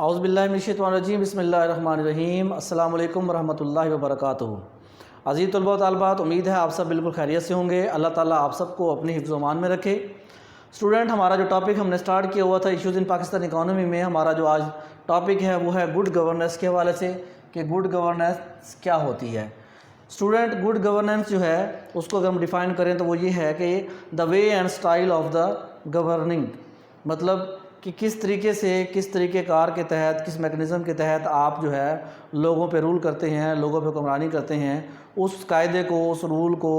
اعوذ باللہ من الشیطان الرجیم، بسم اللہ الرحمن الرحیم۔ السلام علیکم ورحمۃ اللہ وبرکاتہ۔ عزیز طلباء و طالبات، امید ہے آپ سب بالکل خیریت سے ہوں گے۔ اللہ تعالیٰ آپ سب کو اپنی حفظ و امان میں رکھے۔ اسٹوڈنٹ، ہمارا جو ٹاپک ہم نے سٹارٹ کیا ہوا تھا ایشوز ان پاکستان اکانومی میں، ہمارا جو آج ٹاپک ہے وہ ہے گڈ گورننس کے حوالے سے کہ گڈ گورننس کیا ہوتی ہے۔ اسٹوڈنٹ، گڈ گورننس جو ہے اس کو اگر ہم ڈیفائن کریں تو وہ یہ ہے کہ the way and style of the governing, مطلب کہ کس طریقے سے، کس طریقہ کار کے تحت، کس میکنزم کے تحت آپ جو ہے لوگوں پہ رول کرتے ہیں، لوگوں پہ حکمرانی کرتے ہیں، اس قاعدے کو، اس رول کو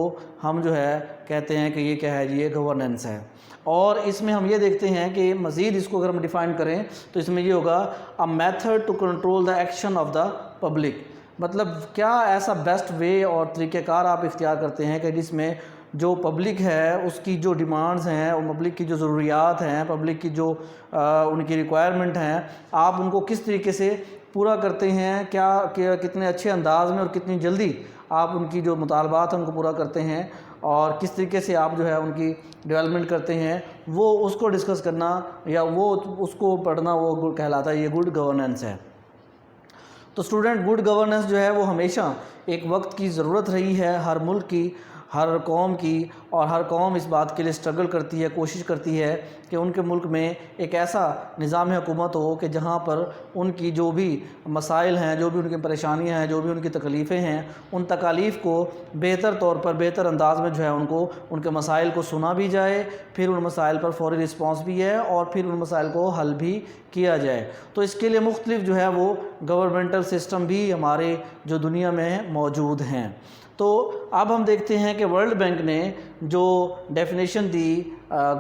ہم جو ہے کہتے ہیں کہ یہ کیا ہے، یہ گورننس ہے۔ اور اس میں ہم یہ دیکھتے ہیں کہ مزید اس کو اگر ہم ڈیفائن کریں تو اس میں یہ ہوگا a method to control the action of the public, مطلب کیا ایسا بیسٹ وے اور طریقہ کار آپ اختیار کرتے ہیں کہ جس میں جو پبلک ہے اس کی جو ڈیمانڈز ہیں اور پبلک کی جو ضروریات ہیں، پبلک کی جو ان کی ریکوائرمنٹ ہیں، آپ ان کو کس طریقے سے پورا کرتے ہیں، کیا کتنے اچھے انداز میں اور کتنی جلدی آپ ان کی جو مطالبات ہیں ان کو پورا کرتے ہیں، اور کس طریقے سے آپ جو ہے ان کی ڈیولپمنٹ کرتے ہیں، وہ اس کو ڈسکس کرنا یا وہ اس کو پڑھنا وہ کہلاتا ہے، یہ گڈ گورننس ہے۔ تو اسٹوڈنٹ، گڈ گورننس جو ہے وہ ہمیشہ ایک وقت کی ضرورت رہی ہے، ہر ملک کی، ہر قوم کی، اور ہر قوم اس بات کے لیے اسٹرگل کرتی ہے، کوشش کرتی ہے کہ ان کے ملک میں ایک ایسا نظام حکومت ہو کہ جہاں پر ان کی جو بھی مسائل ہیں، جو بھی ان کی پریشانیاں ہیں، جو بھی ان کی تکلیفیں ہیں، ان تکالیف کو بہتر طور پر، بہتر انداز میں جو ہے ان کے مسائل کو سنا بھی جائے، پھر ان مسائل پر فوری رسپانس بھی ہے، اور پھر ان مسائل کو حل بھی کیا جائے۔ تو اس کے لیے مختلف جو ہے وہ گورنمنٹل سسٹم بھی ہمارے جو دنیا میں موجود ہیں۔ تو اب ہم دیکھتے ہیں کہ ورلڈ بینک نے جو ڈیفینیشن دی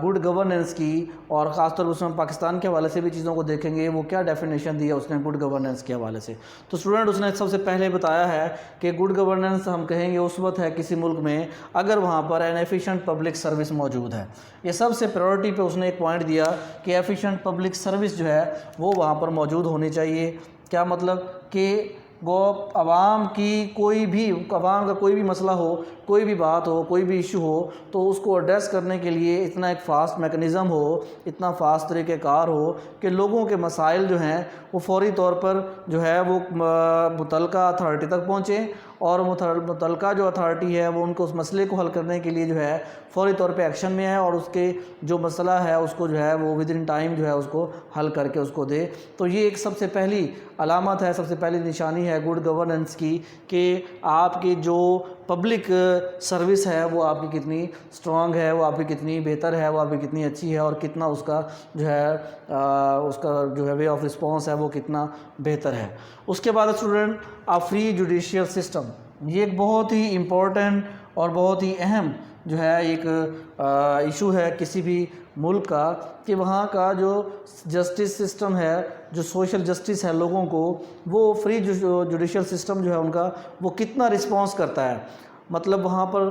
گڈ گورننس کی، اور خاص طور پر اس میں پاکستان کے حوالے سے بھی چیزوں کو دیکھیں گے، وہ کیا ڈیفینیشن دی ہے اس نے گڈ گورننس کے حوالے سے۔ تو اسٹوڈنٹ، اس نے سب سے پہلے بتایا ہے کہ گڈ گورننس ہم کہیں گے اس وقت ہے کسی ملک میں اگر وہاں پر این ایفیشینٹ پبلک سروس موجود ہے۔ یہ سب سے پریورٹی پہ اس نے ایک پوائنٹ دیا کہ ایفیشینٹ پبلک سروس جو ہے وہ وہاں پر موجود ہونی چاہیے۔ کیا مطلب کہ وہ عوام کا کوئی بھی مسئلہ ہو، کوئی بھی بات ہو، کوئی بھی ایشو ہو، تو اس کو ایڈریس کرنے کے لیے اتنا ایک فاسٹ میکنزم ہو، اتنا فاسٹ طریقہ کار ہو کہ لوگوں کے مسائل جو ہیں وہ فوری طور پر جو ہے وہ متعلقہ اتھارٹی تک پہنچیں، اور متعلقہ جو اتھارٹی ہے وہ ان کو اس مسئلے کو حل کرنے کے لیے جو ہے فوری طور پہ ایکشن میں ہے، اور اس کے جو مسئلہ ہے اس کو جو ہے وہ ود ان ٹائم جو ہے اس کو حل کر کے اس کو دے۔ تو یہ ایک سب سے پہلی علامت ہے، سب سے پہلی نشانی ہے گڈ گورننس کی کہ آپ کی جو پبلک سروس ہے وہ آپ کی کتنی سٹرونگ ہے، وہ آپ کی کتنی بہتر ہے، وہ آپ کی کتنی اچھی ہے، اور کتنا اس کا جو ہے وے آف رسپانس ہے وہ کتنا بہتر ہے۔ اس کے بعد اسٹوڈنٹ، فری جوڈیشیل سسٹم، یہ ایک بہت ہی امپورٹنٹ اور بہت ہی اہم جو ہے ایک ایشو ہے کسی بھی ملک کا، کہ وہاں کا جو جسٹس سسٹم ہے، جو سوشل جسٹس ہے لوگوں کو، وہ فری جوڈیشل سسٹم جو ہے ان کا وہ کتنا رسپانس کرتا ہے۔ مطلب وہاں پر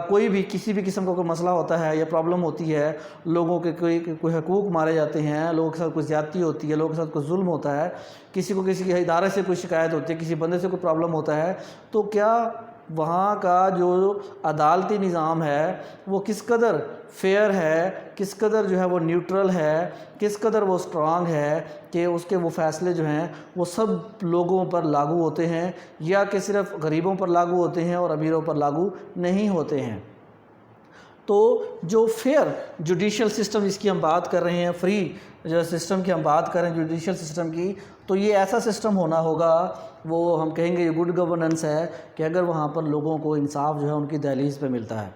کوئی بھی کسی بھی قسم کا کوئی مسئلہ ہوتا ہے یا پرابلم ہوتی ہے، لوگوں کے کوئی حقوق مارے جاتے ہیں، لوگوں کے ساتھ کوئی زیادتی ہوتی ہے، لوگوں کے ساتھ کوئی ظلم ہوتا ہے، کسی کو کسی ادارے سے کوئی شکایت ہوتی ہے، کسی بندے سے کوئی پرابلم ہوتا ہے، تو کیا وہاں کا جو عدالتی نظام ہے وہ کس قدر فیئر ہے، کس قدر جو ہے وہ نیوٹرل ہے، کس قدر وہ سٹرونگ ہے کہ اس کے وہ فیصلے جو ہیں وہ سب لوگوں پر لاگو ہوتے ہیں، یا کہ صرف غریبوں پر لاگو ہوتے ہیں اور امیروں پر لاگو نہیں ہوتے ہیں۔ تو جو فیئر جوڈیشل سسٹم جس کی ہم بات کر رہے ہیں، فری جو سسٹم کی ہم بات کر رہے ہیں جوڈیشل سسٹم کی، تو یہ ایسا سسٹم ہونا ہوگا، وہ ہم کہیں گے یہ گڈ گورننس ہے کہ اگر وہاں پر لوگوں کو انصاف جو ہے ان کی دہلیز پہ ملتا ہے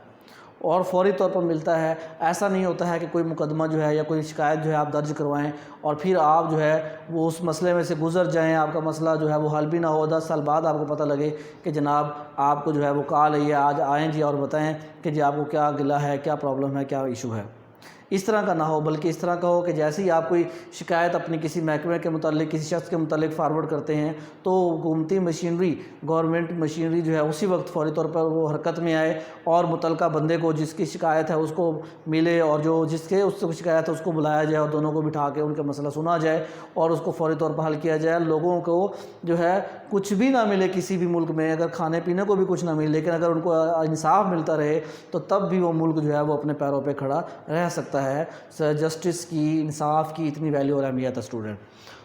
اور فوری طور پر ملتا ہے۔ ایسا نہیں ہوتا ہے کہ کوئی مقدمہ جو ہے یا کوئی شکایت جو ہے آپ درج کروائیں اور پھر آپ جو ہے وہ اس مسئلے میں سے گزر جائیں، آپ کا مسئلہ جو ہے وہ حل بھی نہ ہو، 10 سال بعد آپ کو پتہ لگے کہ جناب آپ کو جو ہے وہ کال ہے، یہ آج آئیں جی اور بتائیں کہ جی آپ کو کیا گلہ ہے، کیا پرابلم ہے، کیا ایشو ہے۔ اس طرح کا نہ ہو، بلکہ اس طرح کا ہو کہ جیسے ہی آپ کوئی شکایت اپنی کسی محکمے کے متعلق، کسی شخص کے متعلق فارورڈ کرتے ہیں تو حکومتی مشینری، گورنمنٹ مشینری جو ہے اسی وقت فوری طور پر وہ حرکت میں آئے، اور متعلقہ بندے کو جس کی شکایت ہے اس کو ملے، اور جو جس کے اس سے شکایت ہے اس کو بلایا جائے، اور دونوں کو بٹھا کے ان کا مسئلہ سنا جائے اور اس کو فوری طور پر حل کیا جائے۔ لوگوں کو جو ہے کچھ بھی نہ ملے کسی بھی ملک میں، اگر کھانے پینے کو بھی کچھ نہ ملے، لیکن اگر ان کو انصاف ملتا رہے تو تب بھی وہ ملک جو ہے وہ اپنے پیروں پہ کھڑا رہ سکتا ہے۔ جسٹس کی، انصاف کی اتنی ویلیو اور اہمیت ہے اسٹوڈنٹ۔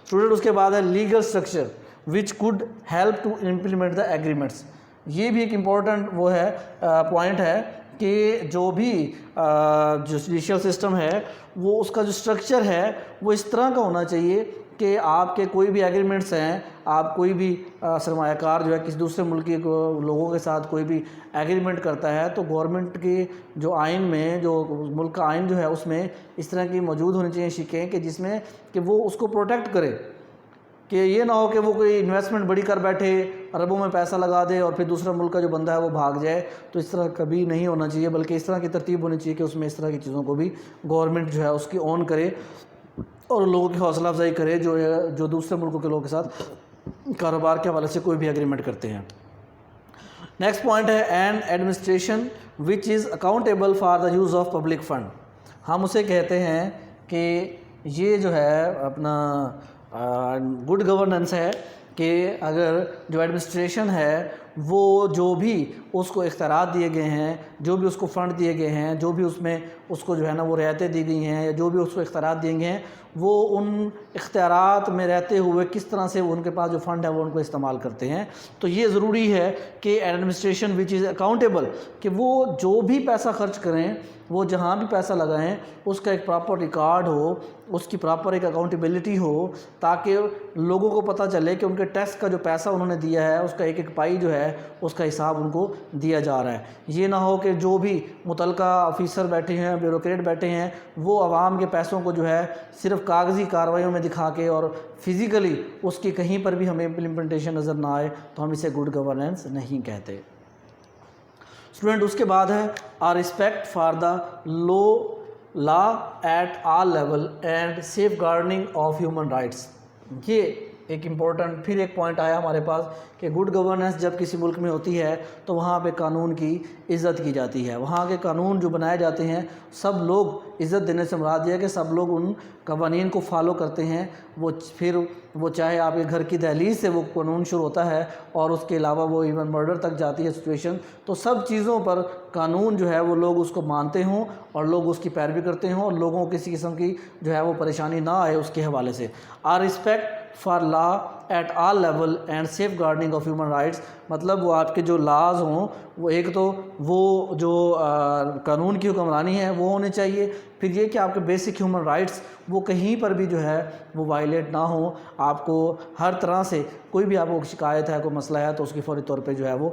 اسٹوڈنٹ اس کے بعد ہے legal structure which could help to implement the agreements. یہ بھی ایک امپورٹنٹ وہ ہے پوائنٹ ہے کہ جو بھی جو جوڈیشل سسٹم ہے وہ اس کا جو اسٹرکچر ہے وہ اس طرح کا ہونا چاہیے کہ آپ کے کوئی بھی ایگریمنٹس ہیں, آپ کوئی بھی سرمایہ کار جو ہے کسی دوسرے ملک کے لوگوں کے ساتھ کوئی بھی ایگریمنٹ کرتا ہے تو گورنمنٹ کے جو آئین میں, جو ملک کا آئین جو ہے اس میں اس طرح کی موجود ہونی چاہیے شکیں کہ جس میں کہ وہ اس کو پروٹیکٹ کرے, کہ یہ نہ ہو کہ وہ کوئی انویسٹمنٹ بڑی کر بیٹھے, اربوں میں پیسہ لگا دے اور پھر دوسرا ملک کا جو بندہ ہے وہ بھاگ جائے. تو اس طرح کبھی نہیں ہونا چاہیے, بلکہ اس طرح کی ترتیب ہونی چاہیے کہ اس میں اس طرح کی چیزوں کو بھی گورنمنٹ جو ہے اس کی اون کرے اور لوگوں کی حوصلہ افزائی کرے جو دوسرے ملکوں کے لوگوں کے ساتھ کاروبار کے حوالے سے کوئی بھی ایگریمنٹ کرتے ہیں. نیکسٹ پوائنٹ ہے an administration which is accountable for the use of public fund. ہم اسے کہتے ہیں کہ یہ جو ہے اپنا گڈ گورننس ہے کہ اگر جو ایڈمنسٹریشن ہے وہ جو بھی اس کو اختیارات دیے گئے ہیں, جو بھی اس کو فنڈ دیے گئے ہیں, جو بھی اس میں اس کو جو ہے نا وہ رعایتیں دی گئی ہیں یا جو بھی اس کو اختیارات دیے گئے ہیں, وہ ان اختیارات میں رہتے ہوئے کس طرح سے وہ ان کے پاس جو فنڈ ہے وہ ان کو استعمال کرتے ہیں. تو یہ ضروری ہے کہ ایڈمنسٹریشن وچ از اکاؤنٹیبل, کہ وہ جو بھی پیسہ خرچ کریں, وہ جہاں بھی پیسہ لگائیں, اس کا ایک پراپر ریکارڈ ہو, اس کی پراپر ایک اکاؤنٹیبلٹی ہو, تاکہ لوگوں کو پتہ چلے کہ ان کے ٹیکس کا جو پیسہ انہوں نے دیا ہے اس کا ایک ایک پائی جو ہے اس کا حساب ان کو دیا جا رہا ہے. یہ نہ ہو کہ جو بھی متعلقہ آفیسر بیٹھے ہیں, بیوروکریٹ بیٹھے ہیں, وہ عوام کے پیسوں کو جو ہے صرف کاغذی کارروائیوں میں دکھا کے اور فزیکلی اس کی کہیں پر بھی ہمیں امپلیمنٹیشن نظر نہ آئے تو ہم اسے گڈ گورننس نہیں کہتے. اسٹوڈنٹ اس کے بعد ہے a respect for the law at all level and safeguarding of human rights. یہ ایک امپورٹنٹ پھر ایک پوائنٹ آیا ہمارے پاس کہ گڈ گورننس جب کسی ملک میں ہوتی ہے تو وہاں پہ قانون کی عزت کی جاتی ہے. وہاں کے قانون جو بنائے جاتے ہیں سب لوگ عزت دینے سے مراد یہ ہے کہ سب لوگ ان قوانین کو فالو کرتے ہیں. وہ چاہے آپ کے گھر کی دہلیز سے وہ قانون شروع ہوتا ہے اور اس کے علاوہ وہ ایون مرڈر تک جاتی ہے سچویشن, تو سب چیزوں پر قانون جو ہے وہ لوگ اس کو مانتے ہوں اور لوگ اس کی پیروی کرتے ہوں اور لوگوں کو کسی قسم کی جو ہے وہ پریشانی نہ آئے اس کے حوالے سے. Are respect for law at all level and safeguarding of human rights, مطلب وہ آپ کے جو لاز ہوں وہ ایک تو وہ جو قانون کی حکمرانی ہے وہ ہونے چاہیے, پھر یہ کہ آپ کے بیسک ہیومن رائٹس وہ کہیں پر بھی جو ہے وہ وائلیٹ نہ ہوں. آپ کو ہر طرح سے کوئی بھی آپ کو شکایت ہے, کوئی مسئلہ ہے تو اس کی فوری طور پہ جو ہے وہ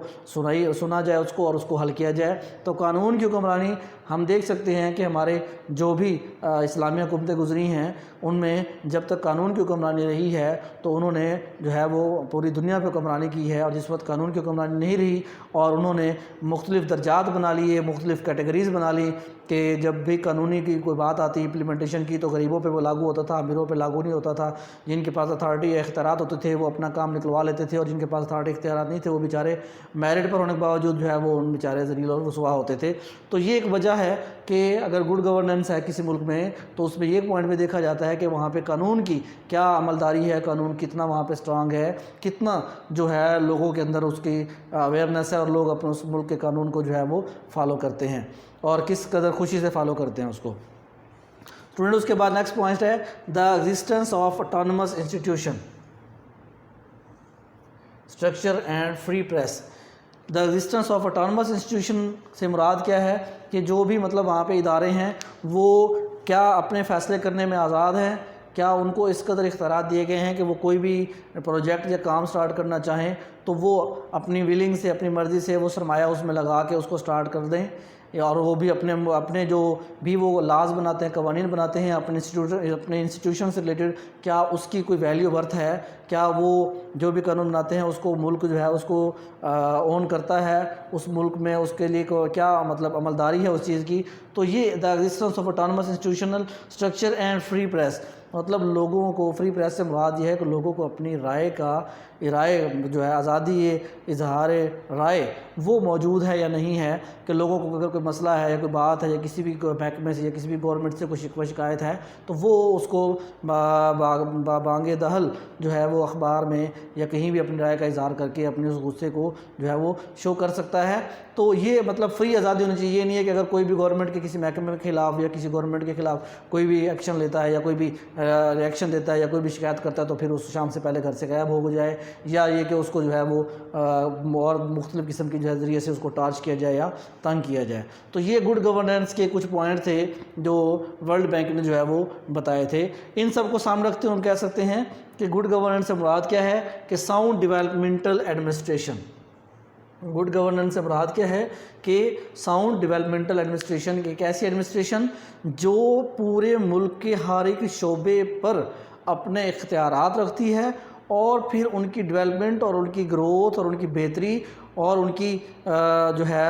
سنا جائے اس کو اور اس کو حل کیا جائے. تو قانون کی حکمرانی ہم دیکھ سکتے ہیں کہ ہمارے جو بھی اسلامی حکومتیں گزری ہیں ان میں جب تک قانون کی حکمرانی رہی ہے تو انہوں نے جو ہے وہ پوری دنیا پہ حکمرانی کی ہے, اور جس وقت قانون کی حکمرانی نہیں رہی اور انہوں نے مختلف درجات بنا لیے, مختلف کیٹیگریز بنا لی کہ جب بھی قانونی کی کوئی بات آتی امپلیمنٹیشن کی تو غریبوں پہ وہ لاگو ہوتا تھا, امیروں پہ لاگو نہیں ہوتا تھا. جن کے پاس اتھارٹی یا اختیارات ہوتے تھے وہ اپنا کام نکلوا لیتے تھے, اور جن کے پاس اتھارٹی اختیارات نہیں تھے وہ بیچارے میرٹ پر ہونے کے باوجود جو ہے وہ ان بیچارے ذلیل اور رسوا ہوتے تھے. تو یہ ایک وجہ ہے کہ اگر گڈ گورننس ہے کسی ملک میں تو اس میں یہ پوائنٹ بھی دیکھا جاتا ہے کہ وہاں پہ قانون کی کیا عملداری ہے, قانون کتنا وہاں پہ اسٹرانگ ہے, کتنا جو ہے لوگوں کے اندر اس کی اویئرنیس ہے اور لوگ اپنے اس ملک کے قانون کو جو ہے وہ فالو کرتے ہیں اور کس قدر خوشی سے فالو کرتے ہیں اس کو. اسٹوڈنٹ اس کے بعد نیکسٹ پوائنٹ ہے the existence of autonomous institution structure and free press. The existence of autonomous institution سے مراد کیا ہے کہ جو بھی مطلب وہاں پہ ادارے ہیں وہ کیا اپنے فیصلے کرنے میں آزاد ہیں, کیا ان کو اس قدر اختیارات دیے گئے ہیں کہ وہ کوئی بھی پروجیکٹ یا کام سٹارٹ کرنا چاہیں تو وہ اپنی ویلنگ سے, اپنی مرضی سے وہ سرمایہ اس میں لگا کے اس کو سٹارٹ کر دیں, اور وہ بھی اپنے جو بھی وہ لاز بناتے ہیں, قوانین بناتے ہیں اپنے انسٹیٹیوشن سے ریلیٹڈ, کیا اس کی کوئی ویلیو ورتھ ہے, کیا وہ جو بھی قانون بناتے ہیں اس کو ملک جو ہے اس کو اون کرتا ہے, اس ملک میں اس کے لیے کیا مطلب عملداری ہے اس چیز کی. تو یہ the existence of autonomous institutional structure and free press, مطلب لوگوں کو فری پریس سے مراد یہ ہے کہ لوگوں کو اپنی رائے جو ہے آزادی اظہار رائے وہ موجود ہے یا نہیں ہے, کہ لوگوں کو اگر کوئی مسئلہ ہے یا کوئی بات ہے یا کسی بھی محکمے سے یا کسی بھی گورنمنٹ سے کوئی شکوہ شکایت ہے تو وہ اس کو بانگ دہل جو ہے وہ اخبار میں یا کہیں بھی اپنی رائے کا اظہار کر کے اپنے اس غصے کو جو ہے وہ شو کر سکتا ہے. تو یہ مطلب فری آزادی ہونی چاہیے. یہ نہیں ہے کہ اگر کوئی بھی گورنمنٹ کے کسی محکمے کے خلاف یا کسی گورنمنٹ کے خلاف کوئی بھی ایکشن لیتا ہے یا کوئی بھی ریئیکشن دیتا ہے یا کوئی بھی شکایت کرتا ہے تو پھر اس شام سے پہلے گھر سے غائب ہو جائے, یا یہ کہ اس کو جو ہے وہ اور مختلف قسم کے جو ہے ذریعے سے اس کو ٹارچ کیا جائے یا تنگ کیا جائے. تو یہ گڈ گورننس کے کچھ پوائنٹ تھے جو ورلڈ بینک نے جو ہے وہ بتائے تھے. ان سب کو سامنے رکھتے ہوئے ہم کہہ سکتے ہیں کہ گڈ گورننس سے مراد کیا ہے کہ sound developmental administration. Good governance سے مراد کیا ہے کہ ساؤنڈ ڈیولپمنٹل ایڈمنسٹریشن, ایک ایسی ایڈمنسٹریشن جو پورے ملک کے ہر ایک شعبے پر اپنے اختیارات رکھتی ہے اور پھر ان کی ڈیولپمنٹ اور ان کی گروتھ اور ان کی بہتری اور ان کی جو ہے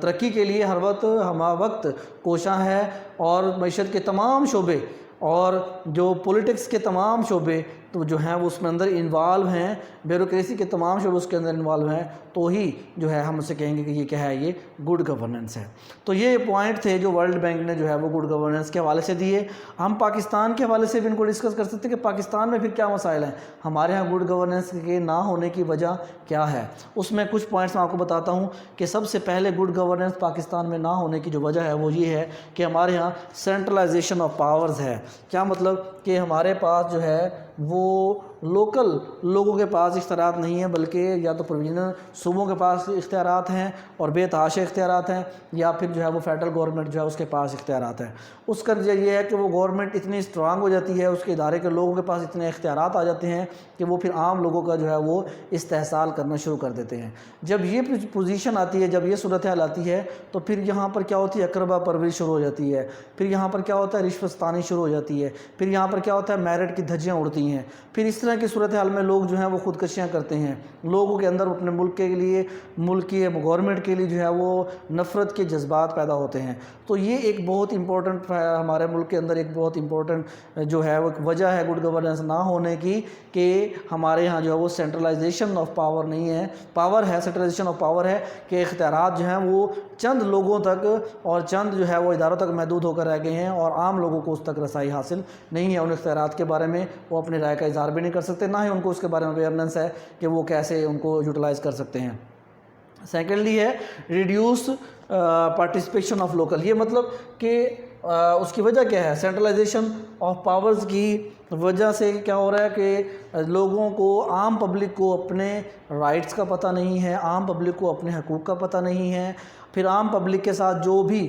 ترقی کے لیے ہر وقت کوشاں ہے, اور معیشت کے تمام شعبے اور جو پولیٹکس کے تمام شعبے تو جو ہیں وہ اس میں اندر انوالو ہیں, بیوروکریسی کے تمام شعبے اس کے اندر انوالو ہیں, تو ہی جو ہے ہم اسے کہیں گے کہ یہ کیا ہے, یہ گڈ گورننس ہے. تو یہ پوائنٹ تھے جو ورلڈ بینک نے جو ہے وہ گڈ گورننس کے حوالے سے دیے. ہم پاکستان کے حوالے سے بھی ان کو ڈسکس کر سکتے ہیں کہ پاکستان میں پھر کیا مسائل ہیں, ہمارے ہاں گڈ گورننس کے نہ ہونے کی وجہ کیا ہے. اس میں کچھ پوائنٹس میں آپ کو بتاتا ہوں کہ سب سے پہلے گڈ گورننس پاکستان میں نہ ہونے کی جو وجہ ہے وہ یہ ہے کہ ہمارے ہاں سینٹرلائزیشن آف پاورز ہے. کیا مطلب کہ ہمارے پاس جو ہے وہ لوکل لوگوں کے پاس اختیارات نہیں ہیں, بلکہ یا تو پروویژنل صوبوں کے پاس اختیارات ہیں اور بے تحاشا اختیارات ہیں, یا پھر جو ہے وہ فیڈرل گورنمنٹ جو ہے اس کے پاس اختیارات ہیں. اس کا وجہ یہ ہے کہ وہ گورنمنٹ اتنی اسٹرانگ ہو جاتی ہے, اس کے ادارے کے لوگوں کے پاس اتنے اختیارات آ جاتے ہیں کہ وہ پھر عام لوگوں کا جو ہے وہ استحصال کرنا شروع کر دیتے ہیں. جب یہ پوزیشن آتی ہے, جب یہ صورتحال آتی ہے, تو پھر یہاں پر کیا ہوتی ہے, اقربا پروری شروع ہو جاتی ہے. پھر یہاں پر کیا ہوتا ہے, رشوت ستانی شروع ہو جاتی ہے. پھر یہاں پر کیا ہوتا ہے, میرٹ کی دھجیاں اڑتی ہیں. پھر اس طرح کی صورتحال میں لوگ جو ہیں وہ خودکشیاں کرتے ہیں. لوگوں کے اندر اپنے ملک کے لیے, ملک کی گورنمنٹ کے لیے جو ہے وہ نفرت کے جذبات پیدا ہوتے ہیں. تو یہ ایک بہت امپورٹنٹ ہمارے ملک کے اندر ایک بہت امپورٹنٹ جو ہے وہ وجہ ہے گڈ گورننس نہ ہونے کی, کہ ہمارے یہاں جو ہے وہ سینٹرلائزیشن آف پاور نہیں ہے. پاور ہے, سینٹرلائزیشن آف پاور ہے کہ اختیارات جو ہیں وہ چند لوگوں تک اور چند جو ہے وہ اداروں تک محدود ہو کر رہ گئے ہیں, اور عام لوگوں کو اس تک رسائی حاصل نہیں ہے. ان اختیارات کے بارے میں وہ اپنی رائے کا اظہار بھی نہیں کر سکتے, نہ ہی ان کو اس کے بارے میں اویئرنیس ہے کہ وہ کیسے ان کو یوٹیلائز کر سکتے ہیں. سیکنڈلی ہے ریڈیوس پارٹیسپیشن آف لوکل. یہ مطلب کہ اس کی وجہ کیا ہے, سینٹرلائزیشن آف پاورز کی وجہ سے کیا ہو رہا ہے کہ لوگوں کو, عام پبلک کو اپنے رائٹس کا پتہ نہیں ہے, عام پبلک کو اپنے حقوق کا پتہ نہیں ہے. پھر عام پبلک کے ساتھ جو بھی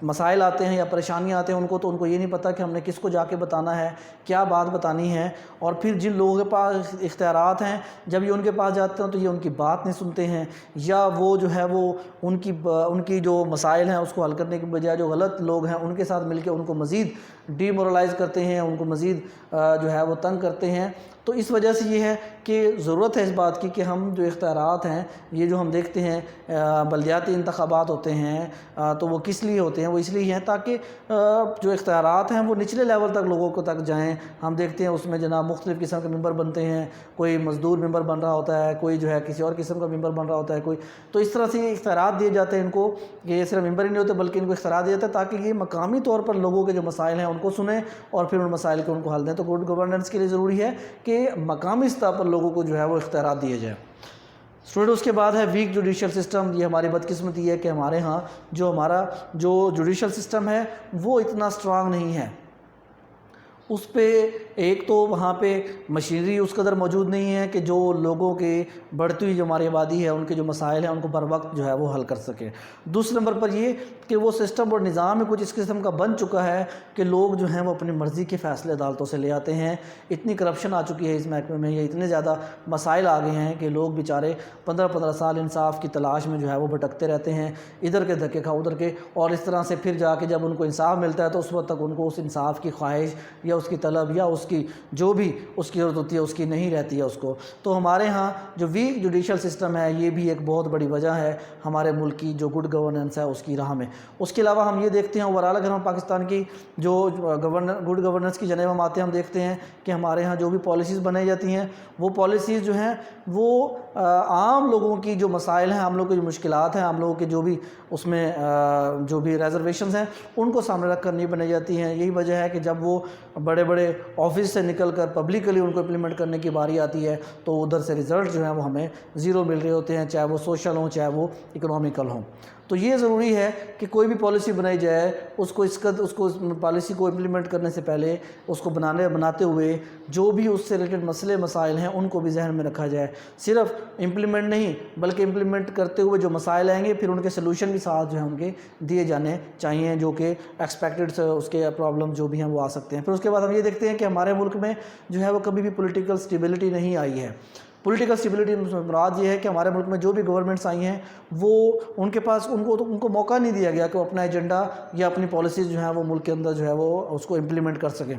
مسائل آتے ہیں یا پریشانیاں آتے ہیں ان کو یہ نہیں پتہ کہ ہم نے کس کو جا کے بتانا ہے, کیا بات بتانی ہے. اور پھر جن لوگوں کے پاس اختیارات ہیں, جب یہ ان کے پاس جاتے ہیں تو یہ ان کی بات نہیں سنتے ہیں, یا وہ جو ہے وہ ان کی جو مسائل ہیں اس کو حل کرنے کے بجائے جو غلط لوگ ہیں ان کے ساتھ مل کے ان کو مزید ڈی مورلائز کرتے ہیں, ان کو مزید جو ہے وہ تنگ کرتے ہیں. تو اس وجہ سے یہ ہے کہ ضرورت ہے اس بات کی کہ ہم جو اختیارات ہیں, یہ جو ہم دیکھتے ہیں بلدیاتی انتخابات ہوتے ہیں, تو وہ کس لیے ہوتے ہیں, وہ اس لیے ہیں تاکہ جو اختیارات ہیں وہ نچلے لیول تک لوگوں کو تک جائیں. ہم دیکھتے ہیں اس میں جناب مختلف قسم کے ممبر بنتے ہیں, کوئی مزدور ممبر بن رہا ہوتا ہے, کوئی جو ہے کسی اور قسم کا ممبر بن رہا ہوتا ہے, کوئی. تو اس طرح سے یہ اختیارات دیے جاتے ہیں ان کو, یہ صرف ممبر ہی نہیں ہوتے بلکہ ان کو اختیارات دیا جاتا ہے تاکہ یہ مقامی طور پر لوگوں کے جو مسائل ہیں ان کو سنیں اور پھر ان مسائل کو ان کو حل دیں. تو گڈ گورننس کے لیے ضروری ہے کہ مقامی سطح پر لوگوں کو جو ہے وہ اختیارات دیے جائیں. اسٹوڈنٹ اس کے بعد ہے ویک جوڈیشل سسٹم. یہ ہماری بدقسمتی ہے کہ ہمارے ہاں ہمارا جو جوڈیشل سسٹم ہے وہ اتنا سٹرانگ نہیں ہے. اس پہ ایک تو وہاں پہ مشینری اس قدر موجود نہیں ہے کہ جو لوگوں کے بڑھتی ہوئی جو ہماری آبادی ہے ان کے جو مسائل ہیں ان کو بر وقت جو ہے وہ حل کر سکے. دوسرے نمبر پر یہ کہ وہ سسٹم اور نظام کچھ اس قسم کا بن چکا ہے کہ لوگ جو ہیں وہ اپنی مرضی کے فیصلے عدالتوں سے لے آتے ہیں. اتنی کرپشن آ چکی ہے اس محکمے میں, یا اتنے زیادہ مسائل آ گئے ہیں کہ لوگ بیچارے 15 سال انصاف کی تلاش میں جو ہے وہ بھٹکتے رہتے ہیں, ادھر کے دھکے کھا ادھر کے, اور اس طرح سے پھر جا کے جب ان کو انصاف ملتا ہے تو اس وقت تک ان کو اس انصاف کی خواہش یا اس کی طلب یا اس کی جو بھی اس کی ضرورت ہوتی ہے اس کی نہیں رہتی ہے اس کو. تو ہمارے ہاں جو ویک جوڈیشل سسٹم ہے یہ بھی ایک بہت بڑی وجہ ہے ہمارے ملک کی جو گڈ گورننس ہے اس کی راہ میں. اس کے علاوہ ہم یہ دیکھتے ہیں اوورال اگر ہم پاکستان کی جو گڈ گورننس کی جانب ہم آتے ہیں, ہم دیکھتے ہیں کہ ہمارے ہاں جو بھی پالیسیز بنائی جاتی ہیں وہ پالیسیز جو ہیں وہ عام لوگوں کی جو مسائل ہیں، عام لوگوں کی جو مشکلات ہیں، عام لوگوں کے جو بھی اس میں جو بھی ریزرویشنز ہیں ان کو سامنے رکھ کر نہیں بنائی جاتی ہیں۔ یہی وجہ ہے کہ جب وہ بڑے بڑے آفس سے نکل کر پبلکلی ان کو امپلیمنٹ کرنے کی باری آتی ہے تو ادھر سے رزلٹ جو ہیں وہ ہمیں زیرو مل رہے ہوتے ہیں، چاہے وہ سوشل ہوں چاہے وہ اکنومیکل ہوں۔ تو یہ ضروری ہے کہ کوئی بھی پالیسی بنائی جائے اس کو پالیسی کو امپلیمنٹ کرنے سے پہلے اس کو بناتے ہوئے جو بھی اس سے ریلیٹڈ مسئلے مسائل ہیں ان کو بھی ذہن میں رکھا جائے۔ صرف امپلیمنٹ نہیں بلکہ امپلیمنٹ کرتے ہوئے جو مسائل آئیں گے پھر ان کے سلوشن بھی ساتھ جو ہیں ان کے دیے جانے چاہیے، جو کہ ایکسپیکٹڈ اس کے پرابلم جو بھی ہیں وہ آ سکتے ہیں۔ پھر اس کے بعد ہم یہ دیکھتے ہیں کہ ہمارے ملک میں جو ہے وہ کبھی بھی پولیٹیکل سٹیبلٹی نہیں آئی ہے۔ پولیٹیکل سٹیبلٹی مراد یہ ہے کہ ہمارے ملک میں جو بھی گورنمنٹس آئی ہیں وہ ان کے پاس ان کو موقع نہیں دیا گیا کہ وہ اپنا ایجنڈا یا اپنی پالیسیز جو ہیں وہ ملک کے اندر جو ہے وہ اس کو امپلیمنٹ کر سکیں،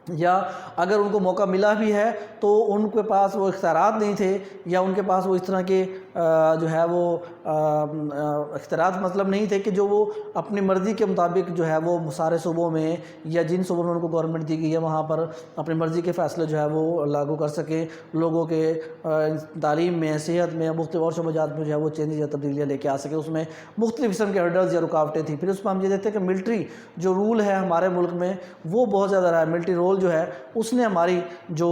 یا اگر ان کو موقع ملا بھی ہے تو ان کے پاس وہ اختیارات نہیں تھے، یا ان کے پاس وہ اس طرح کے جو ہے وہ اختیارات مطلب نہیں تھے کہ جو وہ اپنی مرضی کے مطابق جو ہے وہ سارے صوبوں میں یا جن صوبوں میں ان کو گورنمنٹ دی گئی ہے وہاں پر اپنی مرضی کے فیصلے جو ہے وہ لاگو کر سکیں، لوگوں کے تعلیم میں، صحت میں، مختلف اور شعبہ جات میں جو ہے وہ چینجز یا تبدیلیاں لے کے آ سکے۔ اس میں مختلف قسم کے ہرڈلز یا رکاوٹیں تھیں۔ پھر اس میں ہم یہ دیکھتے ہیں کہ ملٹری جو رول ہے ہمارے ملک میں وہ بہت زیادہ رہا ہے۔ ملٹری رول جو ہے اس نے ہماری جو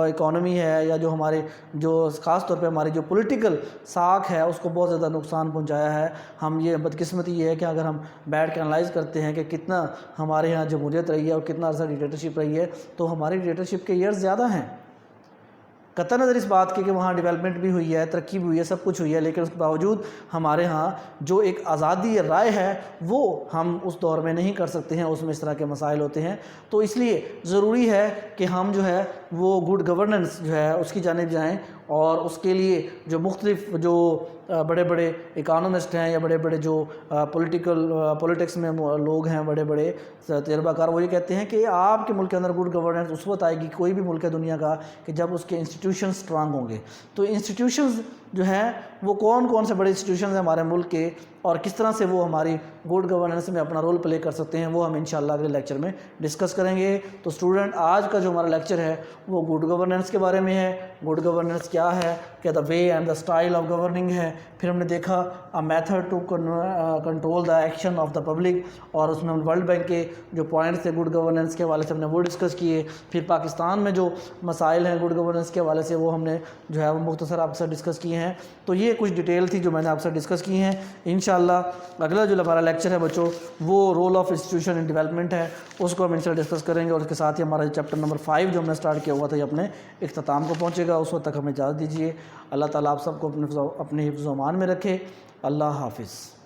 اکانومی ہے یا جو ہمارے جو خاص طور پہ ہماری جو پولیٹیکل ساکھ ہے اس کو بہت زیادہ نقصان پہنچایا ہے۔ ہم یہ بدقسمتی یہ ہے کہ اگر ہم بیٹھ کے انالائز کرتے ہیں کہ کتنا ہمارے ہاں جمہوریت رہی ہے اور کتنا عرصہ ڈکٹیٹرشپ رہی ہے تو ہماری ڈکٹیٹرشپ کے ایئرز زیادہ ہیں، قطع نظر اس بات کی کہ وہاں ڈیولپمنٹ بھی ہوئی ہے، ترقی بھی ہوئی ہے، سب کچھ ہوئی ہے، لیکن اس کے باوجود ہمارے ہاں جو ایک آزادی رائے ہے وہ ہم اس دور میں نہیں کر سکتے ہیں، اس میں اس طرح کے مسائل ہوتے ہیں۔ تو اس لیے ضروری ہے کہ ہم جو ہے وہ گڈ گورننس جو ہے اس کی جانب جائیں، اور اس کے لیے جو مختلف جو بڑے بڑے اکانومسٹ ہیں یا بڑے بڑے جو پولیٹکس میں لوگ ہیں، بڑے بڑے تجربہ کار، وہ یہ کہتے ہیں کہ آپ کے ملک کے اندر گڈ گورننس اس وقت آئے گی، کوئی بھی ملک ہے دنیا کا، کہ جب اس کے انسٹیٹیوشن سٹرانگ ہوں گے۔ تو انسٹیٹیوشنز جو ہیں وہ کون سے بڑے انسٹیٹیوشنز ہیں ہمارے ملک کے، اور کس طرح سے وہ ہماری گڈ گورننس میں اپنا رول پلے کر سکتے ہیں، وہ ہم انشاءاللہ اگلے لیکچر میں ڈسکس کریں گے۔ تو اسٹوڈنٹ آج کا جو ہمارا لیکچر ہے وہ گڈ گورننس کے بارے میں ہے۔ گڈ گورننس کیا ہے کہ the way and the style of governing ہے۔ پھر ہم نے دیکھا method to control the action of the public, اور اس میں ہم ورلڈ بینک کے جو پوائنٹس تھے گڈ گورننس کے حوالے سے ہم نے وہ ڈسکس کیے۔ پھر پاکستان میں جو مسائل ہیں گڈ گورننس کے حوالے سے وہ ہم نے جو ہے وہ مختصر آپ سے ڈسکس کیے ہیں۔ تو یہ کچھ ڈیٹیل تھی جو میں نے آپ سے ڈسکس کی ہیں۔ انشاءاللہ اگلا جو ہمارا لیکچر ہے بچوں وہ role of institution in development ہے، اس کو ہم انشاءاللہ ڈسکس کریں گے، اور اس کے ساتھ ہی ہمارا چیپٹر نمبر 5 جو ہم نے اسٹارٹ کیا ہوا تھا یہ اپنے اختتام کو پہنچے گا۔ اس وقت تک ہمیں اجازت دیجیے۔ اللہ تعالیٰ آپ سب کو اپنے حفظ و امان میں رکھے۔ اللہ حافظ۔